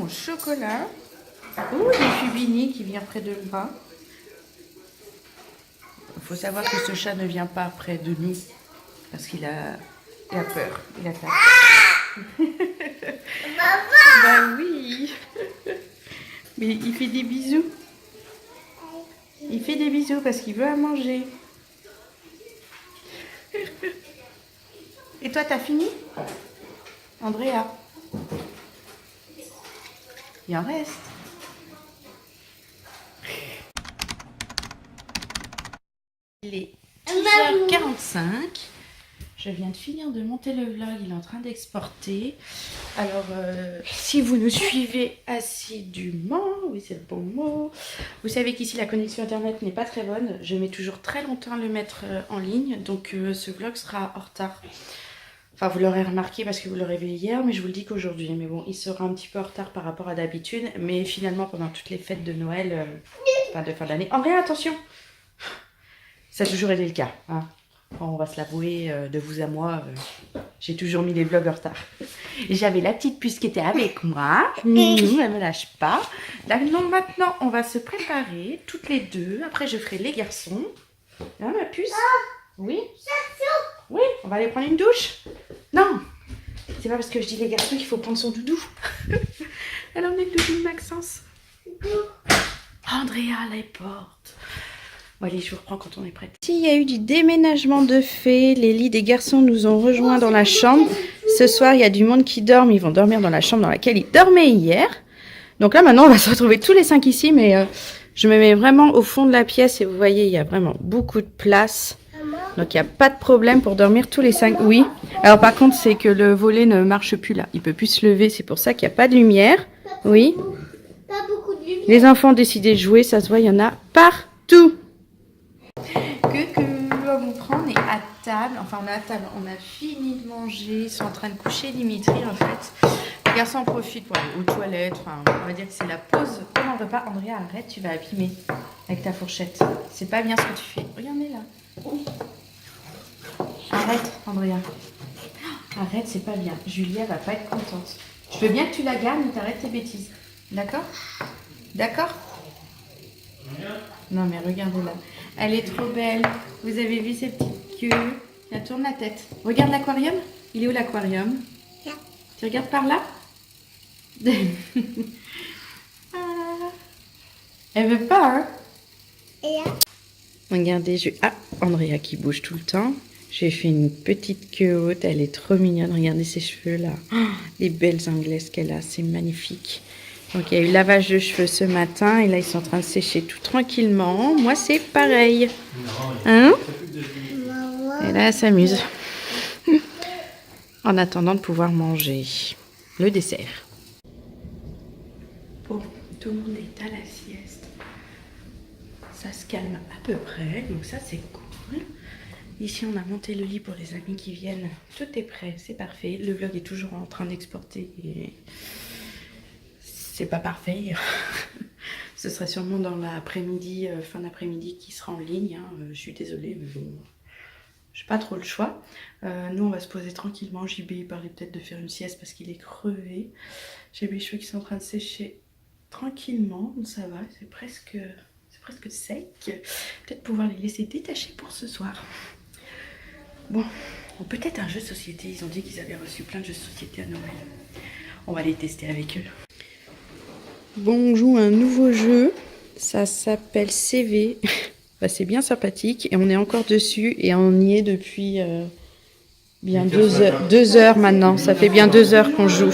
au chocolat. Oh, il y a Fubini qui vient près de moi. Il faut savoir que ce chat ne vient pas près de nous parce il a peur. Il a peur. Bah oui. Mais il fait des bisous. Il fait des bisous parce qu'il veut à manger. Et toi, t'as fini, Andrea? Il en reste. Il est 10h45. Je viens de finir de monter le vlog, il est en train d'exporter. Alors, si vous nous suivez assidûment, oui c'est le bon mot, vous savez qu'ici la connexion internet n'est pas très bonne. Je mets toujours très longtemps à le mettre en ligne, donc ce vlog sera en retard. Enfin, vous l'aurez remarqué parce que vous l'aurez vu hier, mais je vous le dis qu'aujourd'hui. Mais bon, il sera un petit peu en retard par rapport à d'habitude. Mais finalement, pendant toutes les fêtes de Noël, enfin de fin d'année... André, attention! Ça a toujours été le cas, hein. On va se l'avouer, de vous à moi, j'ai toujours mis les vlogs en retard. J'avais la petite puce qui était avec moi. Elle me lâche pas. Là, donc maintenant, on va se préparer toutes les deux. Après, je ferai les garçons. Hein, ma puce? Oui. Oui, on va aller prendre une douche. Non, c'est pas parce que je dis les garçons qu'il faut prendre son doudou. Elle a emmené le doudou de Maxence. Andrea, les portes. Bon, allez, je vous reprends quand on est prête. S'il y a eu du déménagement de fait, les lits des garçons nous ont rejoints dans la chambre. Ce soir, il y a du monde qui dorment. Ils vont dormir dans la chambre dans laquelle ils dormaient hier. Donc là, maintenant, on va se retrouver tous les 5 ici. Mais je me mets vraiment au fond de la pièce. Et vous voyez, il y a vraiment beaucoup de place. Donc, il n'y a pas de problème pour dormir tous les 5. Oui. Alors, par contre, c'est que le volet ne marche plus là. Il ne peut plus se lever. C'est pour ça qu'il n'y a pas de lumière. Oui. Pas beaucoup de lumière. Les enfants ont décidé de jouer. Ça se voit, il y en a partout. On prend, on est à table, enfin on est à table, on a fini de manger, ils sont en train de coucher Dimitri en fait. Les garçons en profitent pour aller aux toilettes, enfin on va dire que c'est la pause pendant le repas. Andrea, arrête, tu vas abîmer avec ta fourchette. C'est pas bien ce que tu fais. Regardez là. Arrête, Andrea. Arrête, c'est pas bien. Julia va pas être contente. Je veux bien que tu la gardes, mais t'arrêtes tes bêtises. D'accord? D'accord? Non mais regardez là. Elle est trop belle. Vous avez vu ses petites queues? Elle tourne la tête. Regarde l'aquarium. Il est où l'aquarium? Là. Tu regardes par là? Ah. Elle veut pas, hein? Et là. Regardez, Ah, Andrea qui bouge tout le temps. J'ai fait une petite queue haute. Elle est trop mignonne. Regardez ses cheveux là. Oh, les belles anglaises qu'elle a. C'est magnifique. Donc, il y a eu lavage de cheveux ce matin. Et là, ils sont en train de sécher tout tranquillement. Moi, c'est pareil. Hein? Et là, elle s'amuse. En attendant de pouvoir manger le dessert. Bon, tout le monde est à la sieste. Ça se calme à peu près. Donc, ça, c'est cool. Ici, on a monté le lit pour les amis qui viennent. Tout est prêt. C'est parfait. Le vlog est toujours en train d'exporter. Et... c'est pas parfait. Ce serait sûrement dans l'après-midi, fin d'après-midi qui sera en ligne. Hein. Je suis désolée, mais bon, j'ai pas trop le choix. Nous, on va se poser tranquillement. JB il parlait peut-être de faire une sieste parce qu'il est crevé. J'ai mes cheveux qui sont en train de sécher tranquillement. Donc ça va, c'est presque sec. Peut-être pouvoir les laisser détacher pour ce soir. Bon, peut-être un jeu de société. Ils ont dit qu'ils avaient reçu plein de jeux de société à Noël. On va les tester avec eux. Bon, on joue un nouveau jeu, ça s'appelle CV, bah, c'est bien sympathique et on est encore dessus et on y est depuis bien 2 heures maintenant, ça fait bien 2 heures qu'on joue.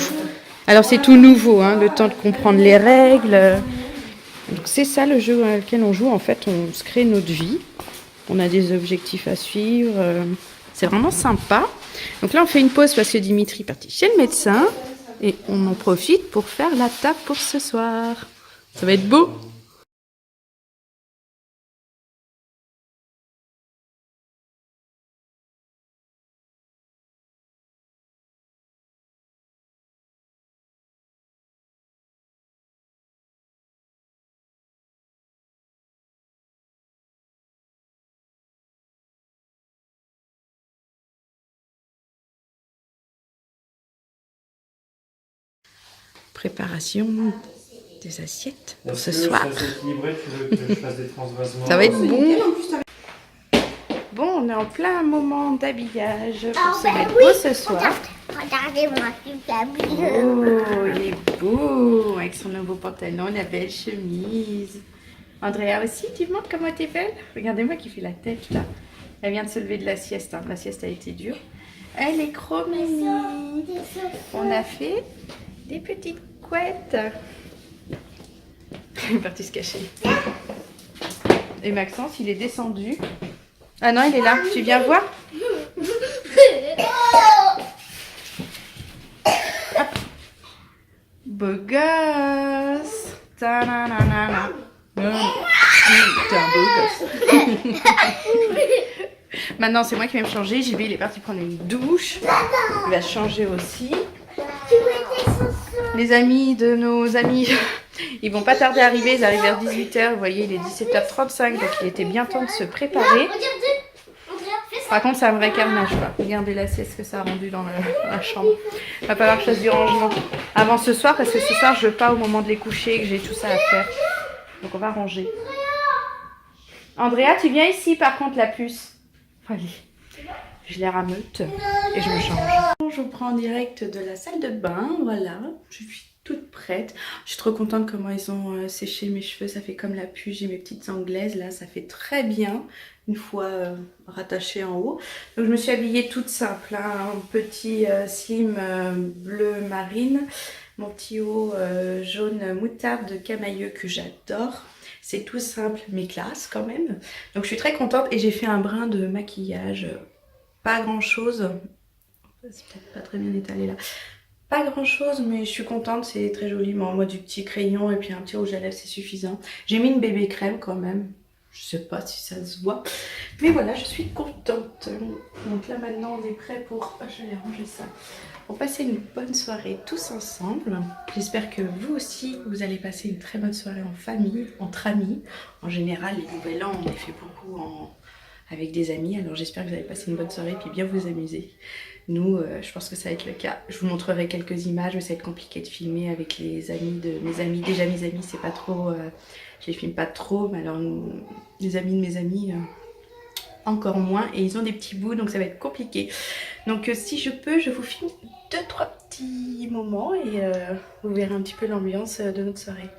Alors c'est tout nouveau, hein, le temps de comprendre les règles. Donc c'est ça le jeu auquel on joue, en fait on se crée notre vie, on a des objectifs à suivre, c'est vraiment sympa. Donc là on fait une pause parce que Dimitri est parti chez le médecin. Et on en profite pour faire la table pour ce soir. Ça va être beau. préparation des assiettes pour ce Est-ce que soir. ça s'est équilibré? Tu veux que je fasse des transvasements? Ça va être bon. Bon, on est en plein moment d'habillage pour se mettre beau ce soir. Regardez-moi, super bien. Oh, il est beau avec son nouveau pantalon, la belle chemise. Andrea aussi, tu me montres comment t'es belle? Regardez-moi qui fait la tête là. Elle vient de se lever de la sieste, hein. La sieste a été dure. Elle est trop mimi. On a fait des petites couettes. Il est parti se cacher. Et Maxence, il est descendu. Ah non, il est là. Tu viens voir? Beau gosse. Ta-na-na-na-na. T'es un beau gosse. Maintenant, c'est moi qui vais me changer. JB, il est parti prendre une douche. Il va se changer aussi. Les amis de nos amis, ils vont pas tarder à arriver. Ils arrivent vers 18h. Vous voyez, il est 17h35. Donc, il était bien temps de se préparer. Par contre, c'est un vrai carnage, quoi. Regardez la sieste que ça a rendu dans la chambre. Il va falloir que je fasse du rangement avant ce soir, parce que ce soir, je veux pas au moment de les coucher, que j'ai tout ça à faire. Donc, on va ranger. Andrea, tu viens ici, par contre, la puce. Allez, je les rameute et je me change. Je vous prends en direct de la salle de bain, voilà. Je suis toute prête. Je suis trop contente comment ils ont séché mes cheveux. Ça fait comme la puce. J'ai mes petites anglaises là. Ça fait très bien une fois rattachée en haut. Donc je me suis habillée toute simple. Hein. Un petit slim bleu marine. Mon petit haut jaune moutarde de camailleux que j'adore. C'est tout simple mais classe quand même. Donc je suis très contente et j'ai fait un brin de maquillage. Pas grand chose. C'est peut-être pas très bien étalé là. Pas grand chose mais je suis contente, c'est très joli. Moi du petit crayon et puis un petit rouge à lèvres c'est suffisant. J'ai mis une bébé crème quand même. Je sais pas si ça se voit. Mais voilà, je suis contente. Donc là maintenant on est prêt pour... Oh, je vais ranger ça. Pour passer une bonne soirée tous ensemble. J'espère que vous aussi vous allez passer une très bonne soirée en famille, entre amis. En général les nouvel an on les fait beaucoup avec des amis. Alors j'espère que vous allez passer une bonne soirée et puis bien vous amuser. Nous, je pense que ça va être le cas. Je vous montrerai quelques images, mais ça va être compliqué de filmer avec les amis de mes amis. Déjà mes amis, c'est pas trop... je les filme pas trop, mais alors les amis de mes amis, encore moins. Et ils ont des petits bouts, donc ça va être compliqué. Donc si je peux, je vous filme 2-3 petits moments et vous verrez un petit peu l'ambiance de notre soirée.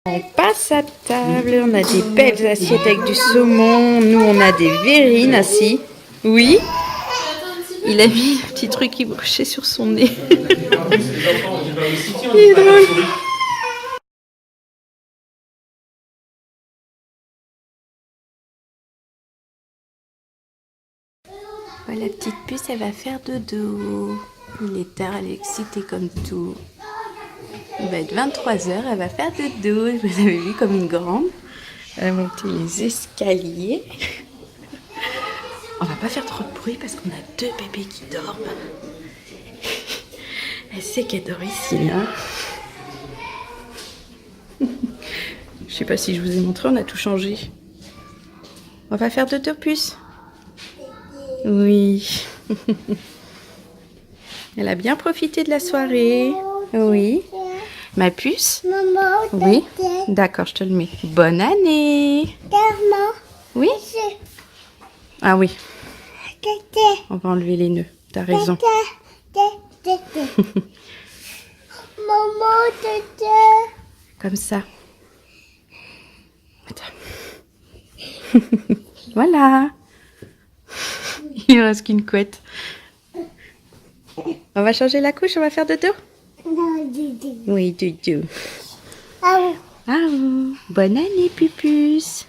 On passe à table, on a des belles assiettes avec du saumon, nous on a des verrines assis. Oui, il a mis un petit truc qui brochait sur son nez. Il est drôle. Voilà, la petite puce, elle va faire dodo. Il est tard, elle est excitée comme tout. Il va être 23h, elle va faire dodo. Vous avez vu comme une grande. Elle a monté les escaliers. On va pas faire trop de bruit parce qu'on a 2 bébés qui dorment. Elle sait qu'elle dort ici, hein. Je sais pas si je vous ai montré, on a tout changé. On va faire dodo, puce. Oui. Elle a bien profité de la soirée. Oui. Ma puce? Maman, Oui. D'accord, je te le mets. Bonne année. maman, Oui. Ah oui. On va enlever les nœuds. T'as raison. maman, Comme ça. Attends. Voilà. Il ne reste qu'une couette. On va changer la couche, on va faire dodo? non, Didi. Oui, dodo. Ah bon. Ah, bonne année, Pupus.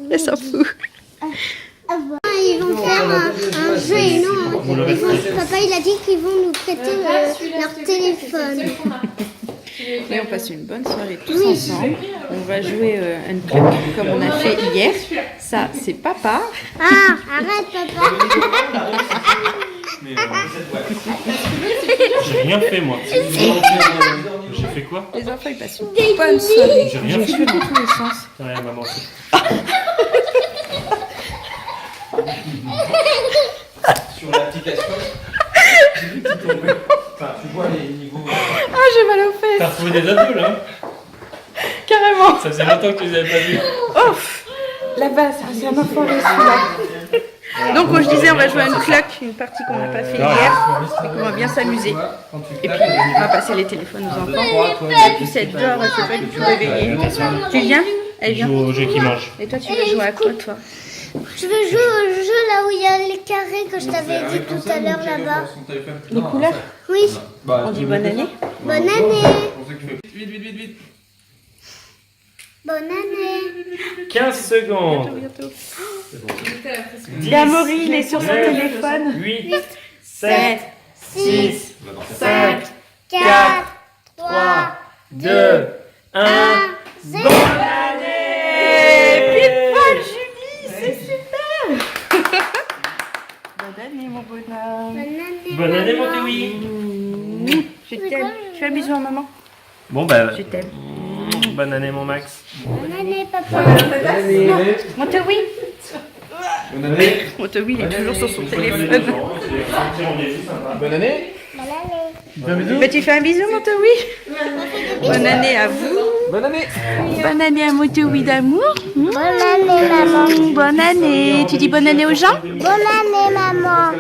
Elle s'en fout. Ils vont faire un jeu et non. Papa il a dit qu'ils vont nous prêter leur téléphone. Et on passe une bonne soirée tous ensemble. On va jouer un club comme on a fait hier. Ça, c'est papa. Ah, arrête papa. J'ai rien fait moi. J'ai fait quoi? Les enfants, ils passent une bonne soirée. J'ai rien fait. Dans tous les sens. Rien, maman. Sur l'application, j'ai vu qu'il tombait. Enfin, tu vois les niveaux. Ah, j'ai mal aux fesses. T'as retrouvé des ados là? Carrément. Ça faisait longtemps que tu les avais pas vus. Oh, là-bas, c'est un enfoiré celui-là. Donc, comme je disais, on va jouer à une cloque, une partie qu'on n'a pas fait hier, et qu'on va bien s'amuser. Et puis, on va passer les téléphones aux enfants. La puce, elle dort, elle ne peut pas du tout réveiller. Tu viens? Elle vient. Joue au jeu qui mange. Et toi, tu veux jouer à quoi, toi? Je veux jouer au jeu là où il y a les carrés que je t'avais dit tout à l'heure là-bas. Les couleurs? Oui. On dit bonne année? Bonne année. Vite, vite, vite, vite. Bonne année. 15 secondes. Bientôt. Il y a Amaury, il est sur son téléphone. 8, 7, 6, 5, 4, 3, 2, 1. Bonne Allez, pile poil, Julie, c'est super. Bonne année, mon bonhomme. Bonne année, mon Théoui. Je t'aime. Tu fais un bisou à maman? Bon, bah. Je t'aime. Bonne année, mon Max. Bonne année, papa. Bonne année. Mon Théoui. Bonne année. Mon Théoui, il est toujours sur son téléphone. Bonne année. Bonne année. Bah, tu fais un bisou, mon Théoui? Bonne année à vous. Bonne année. Bonne année à mon Théoui d'amour. Bonne année, maman. Bonne année. Tu dis bonne année aux gens? Bonne année, maman.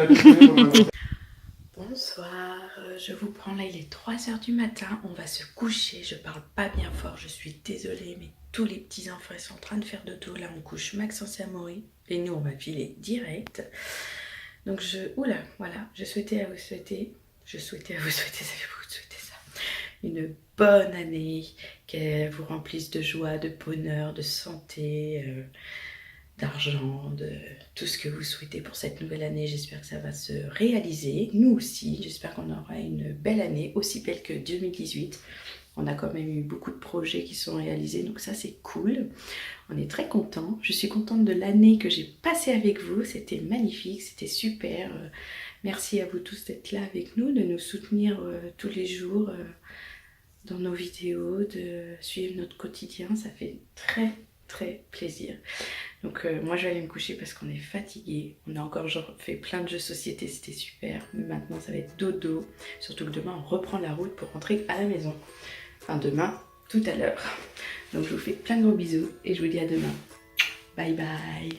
Bonsoir, je vous prends là, il est 3h du matin, on va se coucher, je parle pas bien fort, je suis désolée, mais tous les petits enfants sont en train de faire dodo, là on couche Maxence et Amaury, et nous on va filer direct. Donc oula, voilà, je souhaitais à vous souhaiter, ça fait beaucoup de souhaiter ça, une bonne année, qu'elle vous remplisse de joie, de bonheur, de santé, d'argent, de tout ce que vous souhaitez pour cette nouvelle année. J'espère que ça va se réaliser. Nous aussi, j'espère qu'on aura une belle année, aussi belle que 2018. On a quand même eu beaucoup de projets qui sont réalisés, donc ça c'est cool. On est très contents. Je suis contente de l'année que j'ai passée avec vous. C'était magnifique, c'était super. Merci à vous tous d'être là avec nous, de nous soutenir tous les jours dans nos vidéos, de suivre notre quotidien. Ça fait très plaisir. Donc moi je vais aller me coucher parce qu'on est fatigué. On a encore fait plein de jeux société, c'était super. Mais maintenant ça va être dodo. Surtout que demain on reprend la route pour rentrer à la maison. Enfin demain, tout à l'heure. Donc je vous fais plein de gros bisous et je vous dis à demain. Bye bye.